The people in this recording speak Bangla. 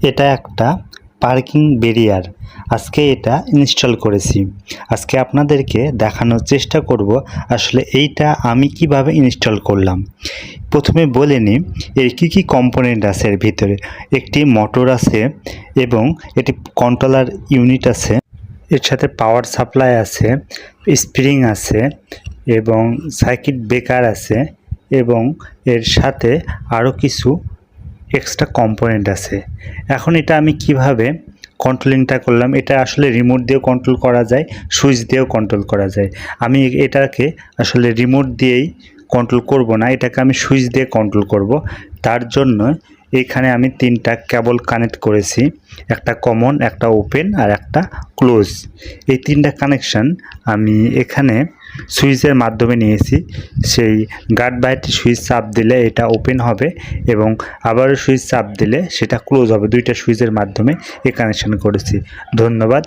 এটা একটা পার্কিং ব্যারিয়ার। আজকে এটা ইনস্টল করেছি। আজকে আপনাদেরকে দেখানোর চেষ্টা করব আসলে এইটা আমি কিভাবে ইনস্টল করলাম। প্রথমে বলে নিই এর কী কম্পোনেন্ট আছে এর ভিতরে। একটি মোটর আছে এবং এটি কন্ট্রোলার ইউনিট আছে, এর সাথে পাওয়ার সাপ্লাই আছে, স্প্রিং আছে এবং সার্কিট ব্রেকার আছে এবং এর সাথে আরও কিছু এক্সট্রা কম্পোনেন্ট আছে। এখন এটা আমি কিভাবে কন্ট্রোলিংটা করলাম, এটা আসলে রিমোট দিয়েও কন্ট্রোল করা যায়, সুইচ দিয়েও কন্ট্রোল করা যায়। আমি এটাকে আসলে রিমোট দিয়েই কন্ট্রোল করব না, এটাকে আমি সুইচ দিয়ে কন্ট্রোল করব। তার জন্য এখানে আমি তিনটা কেবল কানেক্ট করেছি, একটা কমন, একটা ওপেন আর একটা ক্লোজ। এই তিনটা কানেকশান আমি এখানে সুইচের মাধ্যমে নিয়েছি। সেই গার্ড বাইটটি সুইচ চাপ দিলে এটা ওপেন হবে এবং আবারও সুইচ চাপ দিলে সেটা ক্লোজ হবে। দুইটা সুইচের মাধ্যমে এই কানেকশান করেছি। ধন্যবাদ।